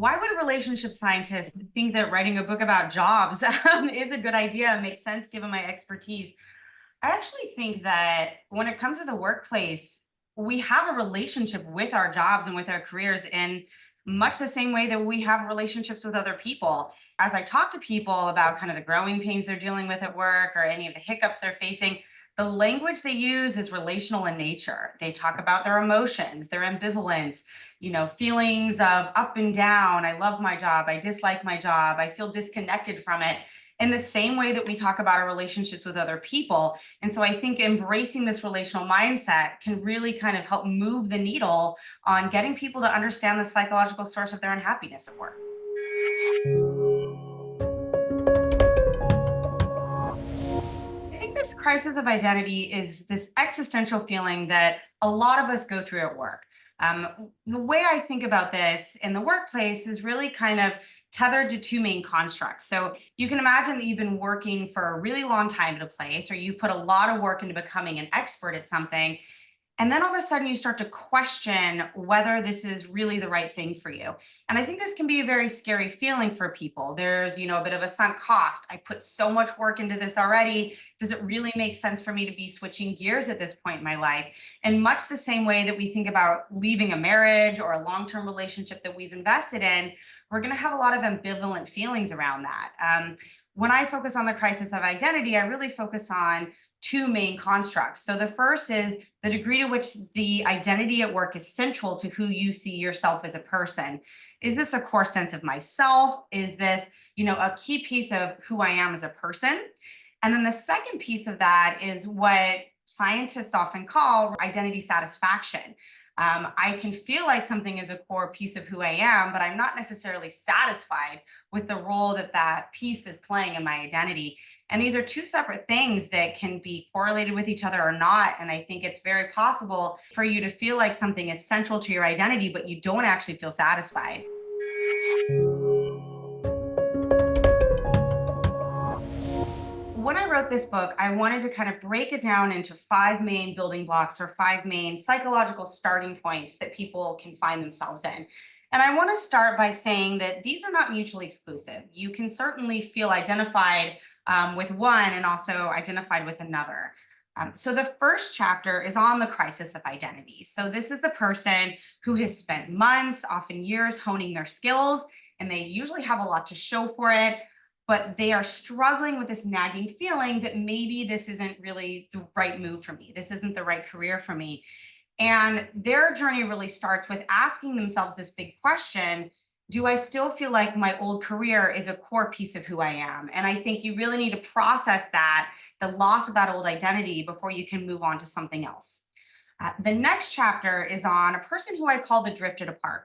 Why would a relationship scientist think that writing a book about jobs is a good idea and makes sense given my expertise? I actually think that when it comes to the workplace, we have a relationship with our jobs and with our careers in much the same way that we have relationships with other people. As I talk to people about kind of the growing pains they're dealing with at work or any of the hiccups they're facing, the language they use is relational in nature. They talk about their emotions, their ambivalence, feelings of up and down. I love my job. I dislike my job. I feel disconnected from it in the same way that we talk about our relationships with other people. And so I think embracing this relational mindset can really kind of help move the needle on getting people to understand the psychological source of their unhappiness at work. I think this crisis of identity is this existential feeling that a lot of us go through at work. The way I think about this in the workplace is really kind of tethered to two main constructs. So you can imagine that you've been working for a really long time at a place, or you put a lot of work into becoming an expert at something. And then all of a sudden you start to question whether this is really the right thing for you. And I think this can be a very scary feeling for people. There's, a bit of a sunk cost. I put so much work into this already. Does it really make sense for me to be switching gears at this point in my life? And much the same way that we think about leaving a marriage or a long-term relationship that we've invested in, we're going to have a lot of ambivalent feelings around that. When I focus on the crisis of identity, I really focus on two main constructs. So the first is the degree to which the identity at work is central to who you see yourself as a person. Is this a core sense of myself? Is this, a key piece of who I am as a person? And then the second piece of that is what scientists often call identity satisfaction. I can feel like something is a core piece of who I am, but I'm not necessarily satisfied with the role that that piece is playing in my identity. And these are two separate things that can be correlated with each other or not. And I think it's very possible for you to feel like something is central to your identity, but you don't actually feel satisfied. When I wrote this book, I wanted to kind of break it down into five main building blocks or five main psychological starting points that people can find themselves in. And I want to start by saying that these are not mutually exclusive. You can certainly feel identified with one and also identified with another. So the first chapter is on the crisis of identity. So this is the person who has spent months, often years, honing their skills, and they usually have a lot to show for it, but they are struggling with this nagging feeling that maybe this isn't really the right move for me. This isn't the right career for me. And their journey really starts with asking themselves this big question: do I still feel like my old career is a core piece of who I am? And I think you really need to process that, the loss of that old identity, before you can move on to something else. The next chapter is on a person who I call the drifted apart.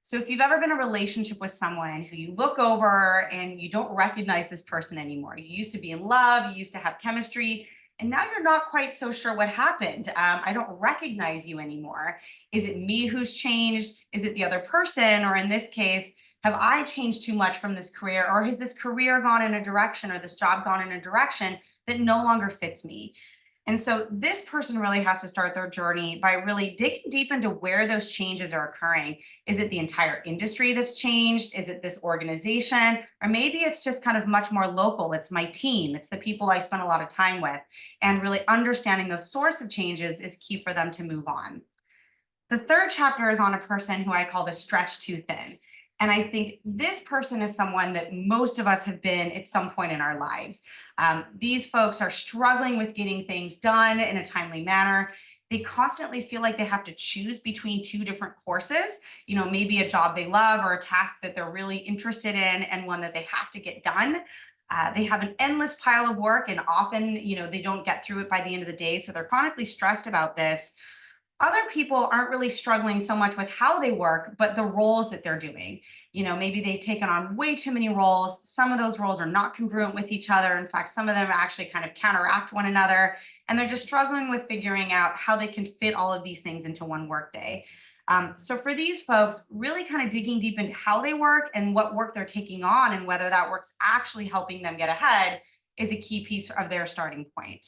So if you've ever been in a relationship with someone who you look over and you don't recognize this person anymore, you used to be in love, you used to have chemistry, and now you're not quite so sure what happened. I don't recognize you anymore. Is it me who's changed? Is it the other person? Or in this case, have I changed too much from this career? Or has this career gone in a direction or this job gone in a direction that no longer fits me? And so this person really has to start their journey by really digging deep into where those changes are occurring. Is it the entire industry that's changed? Is it this organization? Or maybe it's just kind of much more local. It's my team, it's the people I spend a lot of time with. And really understanding the source of changes is key for them to move on. The third chapter is on a person who I call the stretched too thin. And I think this person is someone that most of us have been at some point in our lives. These folks are struggling with getting things done in a timely manner. They constantly feel like they have to choose between two different courses, maybe a job they love or a task that they're really interested in and one that they have to get done. They have an endless pile of work and often, they don't get through it by the end of the day. So they're chronically stressed about this. Other people aren't really struggling so much with how they work, but the roles that they're doing. Maybe they've taken on way too many roles. Some of those roles are not congruent with each other. In fact, some of them actually kind of counteract one another. And they're just struggling with figuring out how they can fit all of these things into one workday. So for these folks, really kind of digging deep into how they work and what work they're taking on and whether that work's actually helping them get ahead is a key piece of their starting point.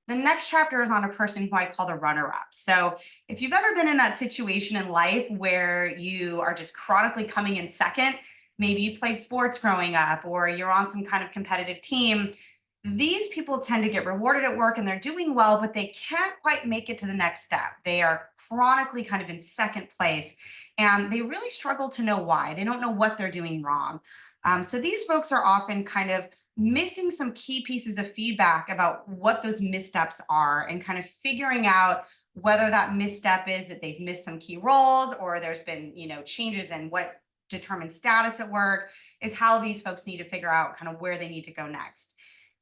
The next chapter is on a person who I call the runner up. So, if you've ever been in that situation in life where you are just chronically coming in second, maybe you played sports growing up or you're on some kind of competitive team, these people tend to get rewarded at work and they're doing well, but they can't quite make it to the next step. They are chronically kind of in second place and they really struggle to know why. They don't know what they're doing wrong. So these folks are often kind of missing some key pieces of feedback about what those missteps are and kind of figuring out whether that misstep is that they've missed some key roles or there's been, changes in what determines status at work is how these folks need to figure out kind of where they need to go next.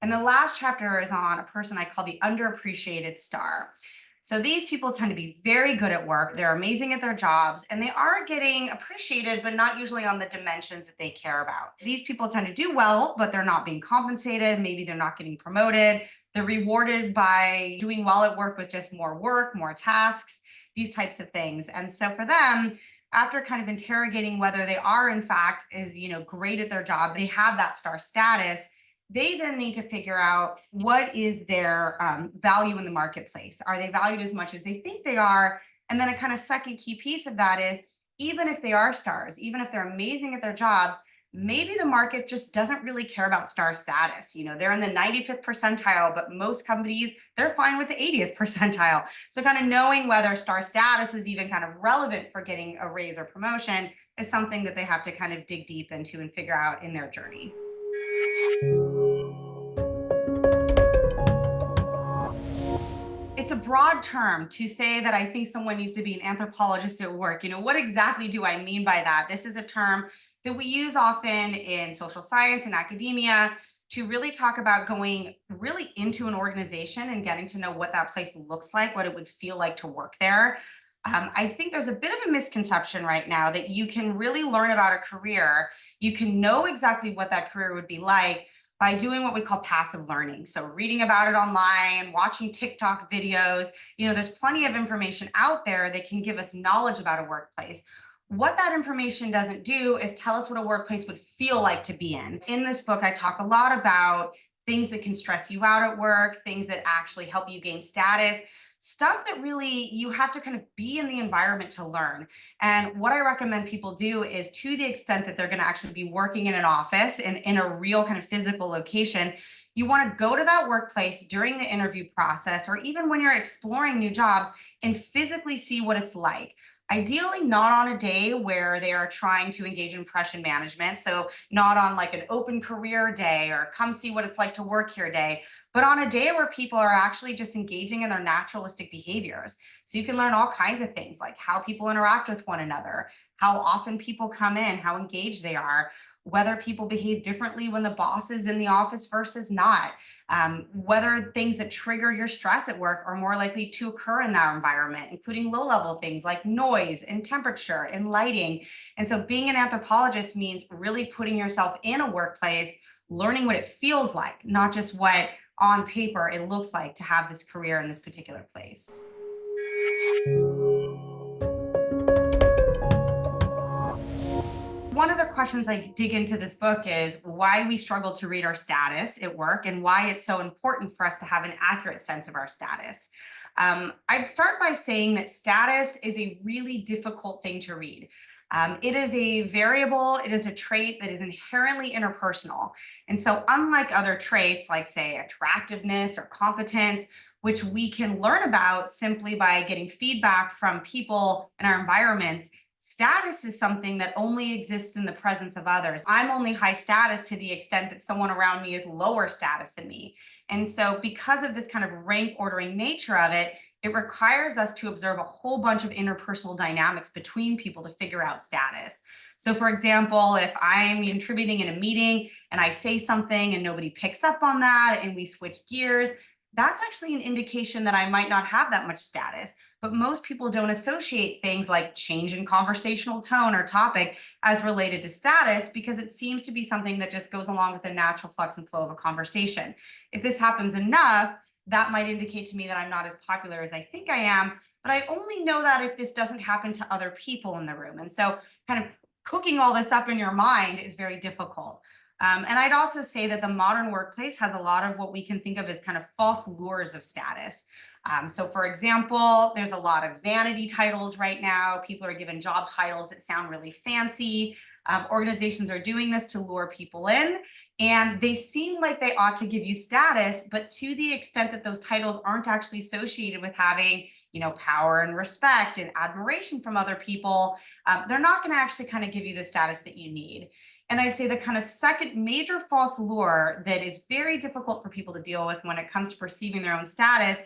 And the last chapter is on a person I call the underappreciated star. So these people tend to be very good at work. They're amazing at their jobs and they are getting appreciated, but not usually on the dimensions that they care about. These people tend to do well, but they're not being compensated. Maybe they're not getting promoted. They're rewarded by doing well at work with just more work, more tasks, these types of things. And so for them, after kind of interrogating whether they are in fact great at their job, they have that star status, they then need to figure out what is their value in the marketplace. Are they valued as much as they think they are? And then a kind of second key piece of that is even if they are stars, even if they're amazing at their jobs, maybe the market just doesn't really care about star status. They're in the 95th percentile, but most companies, they're fine with the 80th percentile. So kind of knowing whether star status is even kind of relevant for getting a raise or promotion is something that they have to kind of dig deep into and figure out in their journey. It's a broad term to say that I think someone needs to be an anthropologist at work. What exactly do I mean by that? This is a term that we use often in social science and academia to really talk about going really into an organization and getting to know what that place looks like, what it would feel like to work there. I think there's a bit of a misconception right now that you can really learn about a career. You can know exactly what that career would be like by doing what we call passive learning. So reading about it online, watching TikTok videos, there's plenty of information out there that can give us knowledge about a workplace. What that information doesn't do is tell us what a workplace would feel like to be in. In this book, I talk a lot about things that can stress you out at work, things that actually help you gain status, stuff that really you have to kind of be in the environment to learn. And what I recommend people do is to the extent that they're going to actually be working in an office and in a real kind of physical location, you want to go to that workplace during the interview process or even when you're exploring new jobs and physically see what it's like. Ideally, not on a day where they are trying to engage in impression management. So, not on like an open career day or come see what it's like to work here day, but on a day where people are actually just engaging in their naturalistic behaviors. So, you can learn all kinds of things like how people interact with one another, how often people come in, how engaged they are, whether people behave differently when the boss is in the office versus not, whether things that trigger your stress at work are more likely to occur in that environment, including low level things like noise and temperature and lighting. And so being an anthropologist means really putting yourself in a workplace, learning what it feels like, not just what on paper it looks like to have this career in this particular place. One of the questions I dig into this book is why we struggle to read our status at work and why it's so important for us to have an accurate sense of our status. I'd start by saying that status is a really difficult thing to read. It is a variable, it is a trait that is inherently interpersonal. And so, unlike other traits like, say, attractiveness or competence, which we can learn about simply by getting feedback from people in our environments, status is something that only exists in the presence of others. I'm only high status to the extent that someone around me is lower status than me. And so, because of this kind of rank ordering nature of it, it requires us to observe a whole bunch of interpersonal dynamics between people to figure out status. So, for example, if I'm contributing in a meeting and I say something and nobody picks up on that and we switch gears, that's actually an indication that I might not have that much status. But most people don't associate things like change in conversational tone or topic as related to status because it seems to be something that just goes along with the natural flux and flow of a conversation. If this happens enough, that might indicate to me that I'm not as popular as I think I am. But I only know that if this doesn't happen to other people in the room. And so, kind of cooking all this up in your mind is very difficult. And I'd also say that the modern workplace has a lot of what we can think of as kind of false lures of status. So, for example, there's a lot of vanity titles right now. People are given job titles that sound really fancy. Organizations are doing this to lure people in, and they seem like they ought to give you status, but to the extent that those titles aren't actually associated with having, power and respect and admiration from other people, they're not going to actually kind of give you the status that you need. And I'd say the kind of second major false lure that is very difficult for people to deal with when it comes to perceiving their own status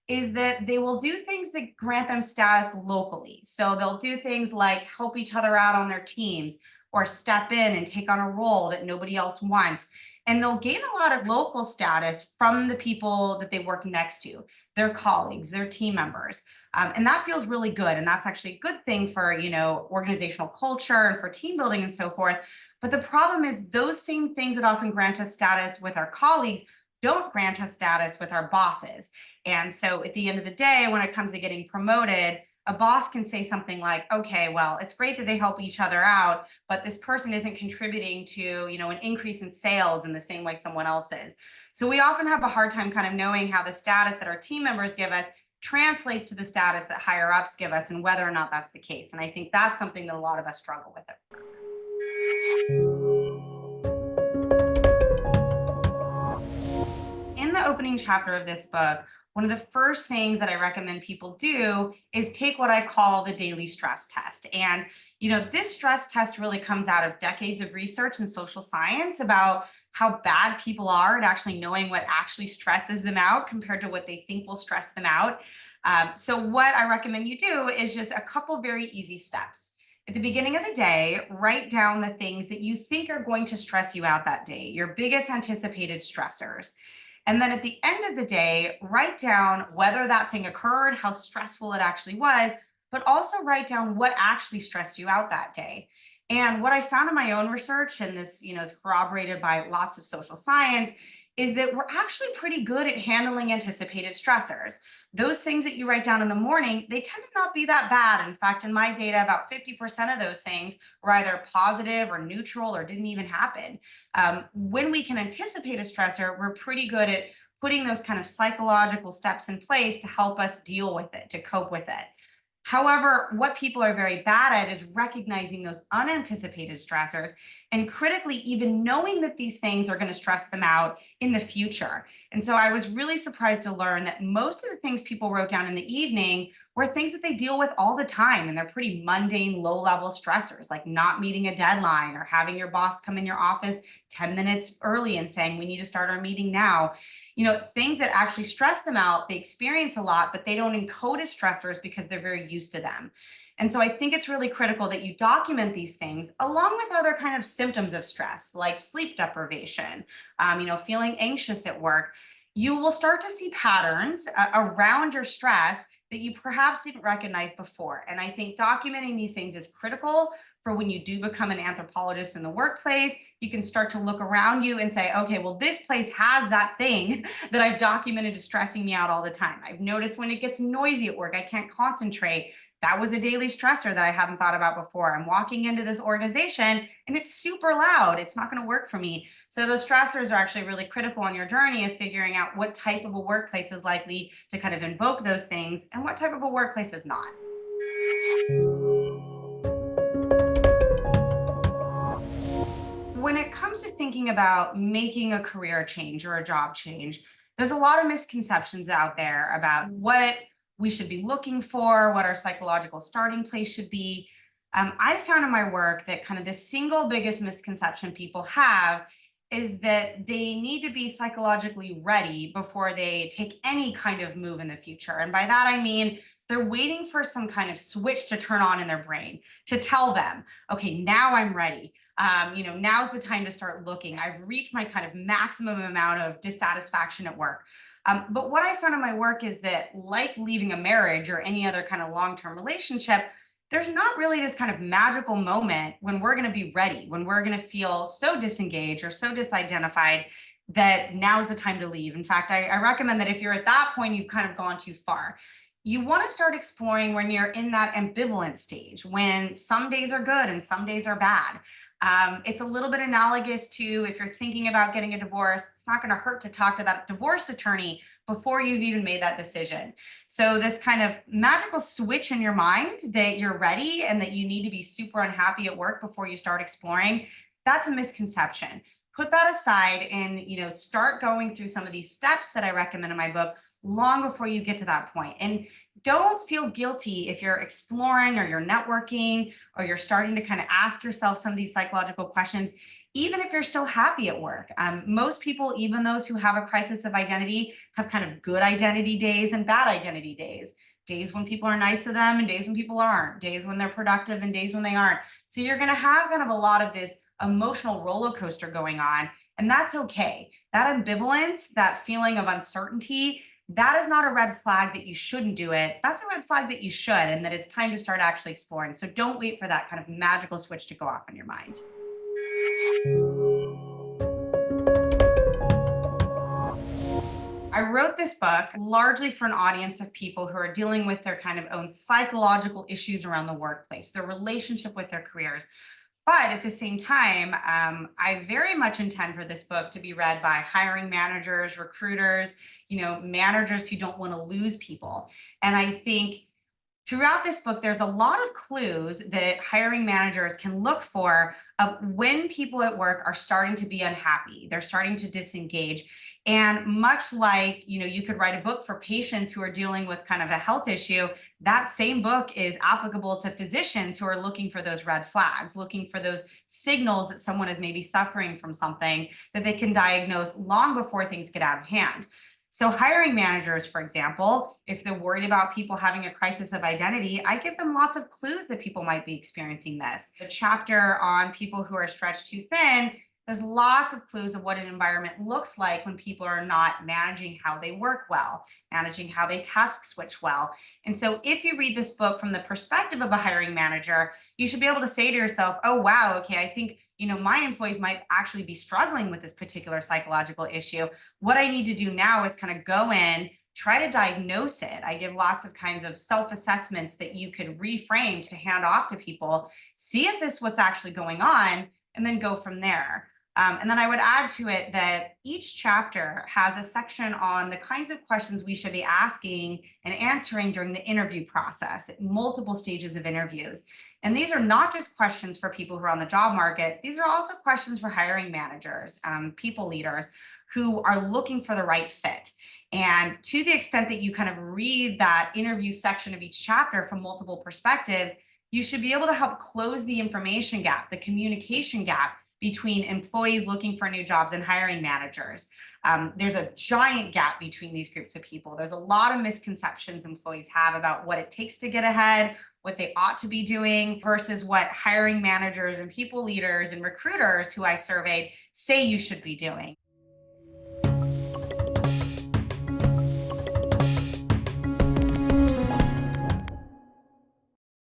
is that they will do things that grant them status locally. So they'll do things like help each other out on their teams or step in and take on a role that nobody else wants. And they'll gain a lot of local status from the people that they work next to, their colleagues, their team members. And that feels really good. And that's actually a good thing for, organizational culture and for team building and so forth. But the problem is those same things that often grant us status with our colleagues don't grant us status with our bosses. And so at the end of the day, when it comes to getting promoted, a boss can say something like, okay, well, it's great that they help each other out, but this person isn't contributing to, an increase in sales in the same way someone else is. So we often have a hard time kind of knowing how the status that our team members give us translates to the status that higher ups give us and whether or not that's the case. And I think that's something that a lot of us struggle with at work. In the opening chapter of this book, one of the first things that I recommend people do is take what I call the daily stress test. And, this stress test really comes out of decades of research in social science about how bad people are at actually knowing what actually stresses them out compared to what they think will stress them out. So, what I recommend you do is just a couple very easy steps. At the beginning of the day, write down the things that you think are going to stress you out that day, your biggest anticipated stressors. And then at the end of the day, write down whether that thing occurred, how stressful it actually was, but also write down what actually stressed you out that day. And what I found in my own research, and this, is corroborated by lots of social science, is that we're actually pretty good at handling anticipated stressors. Those things that you write down in the morning, they tend to not be that bad. In fact, in my data, about 50% of those things were either positive or neutral or didn't even happen. When we can anticipate a stressor, we're pretty good at putting those kind of psychological steps in place to help us deal with it, to cope with it. However, what people are very bad at is recognizing those unanticipated stressors and critically even knowing that these things are going to stress them out in the future. And so I was really surprised to learn that most of the things people wrote down in the evening were things that they deal with all the time. And they're pretty mundane, low level stressors, like not meeting a deadline or having your boss come in your office 10 minutes early and saying, we need to start our meeting now. Things that actually stress them out, they experience a lot, but they don't encode as stressors because they're very used to them. And so I think it's really critical that you document these things along with other kind of symptoms of stress, like sleep deprivation, feeling anxious at work. You will start to see patterns around your stress that you perhaps didn't recognize before. And I think documenting these things is critical for when you do become an anthropologist in the workplace. You can start to look around you and say, okay, well, this place has that thing that I've documented is stressing me out all the time. I've noticed when it gets noisy at work, I can't concentrate. That was a daily stressor that I hadn't thought about before. I'm walking into this organization and it's super loud. It's not going to work for me. So those stressors are actually really critical on your journey of figuring out what type of a workplace is likely to kind of invoke those things and what type of a workplace is not. When it comes to thinking about making a career change or a job change, there's a lot of misconceptions out there about what we should be looking for, what our psychological starting place should be. I found in my work that kind of the single biggest misconception people have is that they need to be psychologically ready before they take any kind of move in the future. And by that, I mean, they're waiting for some kind of switch to turn on in their brain to tell them, okay, now I'm ready. Now's the time to start looking. I've reached my kind of maximum amount of dissatisfaction at work. But what I found in my work is that, like leaving a marriage or any other kind of long term relationship, there's not really this kind of magical moment when we're going to be ready, when we're going to feel so disengaged or so disidentified that now's the time to leave. In fact, I recommend that if you're at that point, you've kind of gone too far. You want to start exploring when you're in that ambivalent stage, when some days are good and some days are bad. It's a little bit analogous to if you're thinking about getting a divorce, it's not going to hurt to talk to that divorce attorney before you've even made that decision. So, this kind of magical switch in your mind that you're ready and that you need to be super unhappy at work before you start exploring, that's a misconception. Put that aside and start going through some of these steps that I recommend in my book long before you get to that point. And don't feel guilty if you're exploring or you're networking or you're starting to kind of ask yourself some of these psychological questions, even if you're still happy at work. Most people, even those who have a crisis of identity, have kind of good identity days and bad identity days. Days when people are nice to them and days when people aren't, days when they're productive and days when they aren't. So you're going to have kind of a lot of this emotional roller coaster going on, and that's okay. That ambivalence, that feeling of uncertainty, that is not a red flag that you shouldn't do it. That's a red flag that you should, and that it's time to start actually exploring. So don't wait for that kind of magical switch to go off in your mind. I wrote this book largely for an audience of people who are dealing with their kind of own psychological issues around the workplace, their relationship with their careers. But at the same time, I very much intend for this book to be read by hiring managers, recruiters, managers who don't want to lose people. And I think throughout this book, there's a lot of clues that hiring managers can look for of when people at work are starting to be unhappy, they're starting to disengage. And much like, you could write a book for patients who are dealing with kind of a health issue, that same book is applicable to physicians who are looking for those red flags, looking for those signals that someone is maybe suffering from something that they can diagnose long before things get out of hand. So, hiring managers, for example, if they're worried about people having a crisis of identity, I give them lots of clues that people might be experiencing this. The chapter on people who are stretched too thin, there's lots of clues of what an environment looks like when people are not managing how they work well, managing how they task switch well. And so, if you read this book from the perspective of a hiring manager, you should be able to say to yourself, oh, wow, okay, I think my employees might actually be struggling with this particular psychological issue. What I need to do now is kind of go in, try to diagnose it. I give lots of kinds of self-assessments that you could reframe to hand off to people, see if this is what's actually going on, and then go from there. And then I would add to it that each chapter has a section on the kinds of questions we should be asking and answering during the interview process at multiple stages of interviews. And these are not just questions for people who are on the job market. These are also questions for hiring managers, people leaders who are looking for the right fit. And to the extent that you kind of read that interview section of each chapter from multiple perspectives, you should be able to help close the information gap, the communication gap between employees looking for new jobs and hiring managers. There's a giant gap between these groups of people. There's a lot of misconceptions employees have about what it takes to get ahead, what they ought to be doing versus what hiring managers and people leaders and recruiters who I surveyed say you should be doing.